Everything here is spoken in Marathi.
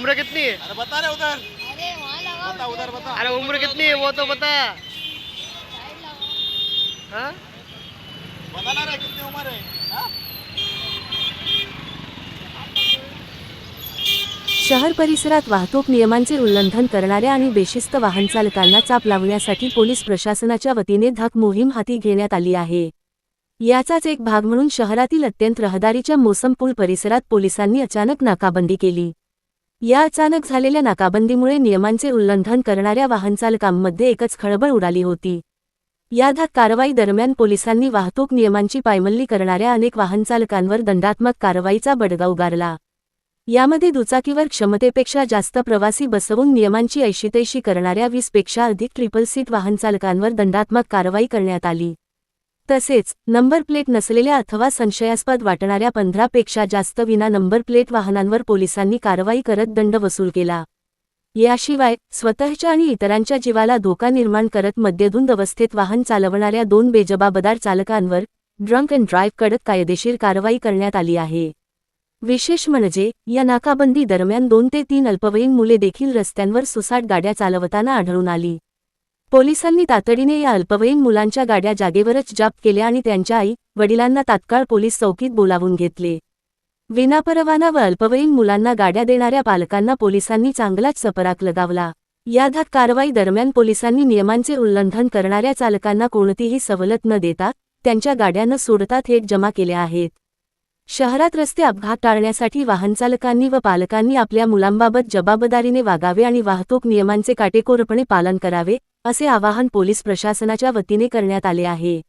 उम्र कितनी है? अरे बता रहे उधर, अरे वहाँ लगा बता उधर बता। अरे उम्र कितनी है वो तो बता। साइड लगा। हाँ? बता ना रे कितनी उम्र है? हाँ? शहर परिसरात वाहतूक नियमांचे उल्लंघन करणाऱ्या आणि बेशिस्त वाहन चालकांना चाप लावण्यासाठी पोलीस प्रशासनाच्या वतीने धाक मोहीम हाती घेण्यात आली आहे। याचाच एक भाग म्हणून शहरातील अत्यंत रहदारीच्या मोसम पूल परिसरात पोलिसांनी अचानक नाकाबंदी केली। या अचानक झालेल्या नाकाबंदीमुळे नियमांचे उल्लंघन करणाऱ्या वाहनचालकांमध्ये एकच खळबळ उडाली होती। या धाक कारवाई दरम्यान पोलिसांनी वाहतूक नियमांची पायमल्ली करणाऱ्या अनेक वाहनचालकांवर दंडात्मक कारवाईचा बडगा उगारला। यामध्ये दुचाकीवर क्षमतेपेक्षा जास्त प्रवासी बसवून नियमांची ऐशीतैशी करणाऱ्या 20 पेक्षा अधिक ट्रिपल सीट वाहनचालकांवर दंडात्मक कारवाई करण्यात आली। तसेच नंबर प्लेट नसलेल्या अथवा संशयास्पद वाटणाऱ्या 15 पेक्षा जास्त विना नंबर प्लेट वाहनांवर पोलिसांनी कारवाई करत दंड वसूल केला। याशिवाय स्वतःच्या आणि इतरांच्या जीवाला धोका निर्माण करत मद्यधुंद अवस्थेत वाहन चालवणाऱ्या 2 बेजबाबदार चालकांवर ड्रंक अँड ड्राईव्ह कडक कायदेशीर कारवाई करण्यात आली आहे। विशेष म्हणजे या नाकाबंदी दरम्यान 2 ते 3 अल्पवयीन मुले देखील रस्त्यांवर सुसाट गाड्या चालवताना आढळून आली। पोलिसांनी तातडीने या अल्पवयीन मुलांच्या गाड्या जागेवरच जप्त केल्या आणि त्यांच्या आई वडिलांना तात्काळ पोलीस चौकीत बोलावून घेतले। विनापरवाना व अल्पवयीन मुलांना गाड्या देणाऱ्या पालकांना पोलिसांनी चांगलाच सपराक लगावला। या धाक कारवाई दरम्यान पोलिसांनी नियमांचे उल्लंघन करणाऱ्या चालकांना कोणतीही सवलत न देता त्यांच्या गाड्या न सोडता थेट जमा केल्या आहेत। शहरात रस्ते अपघात टाळण्यासाठी वाहनचालकांनी व पालकांनी आपल्या मुलांबाबत जबाबदारीने वागावे आणि वाहतूक नियमांचे काटेकोरपणे पालन करावे, असे आवाहन पोलीस प्रशासनाच्या वतीने करण्यात आले आहे।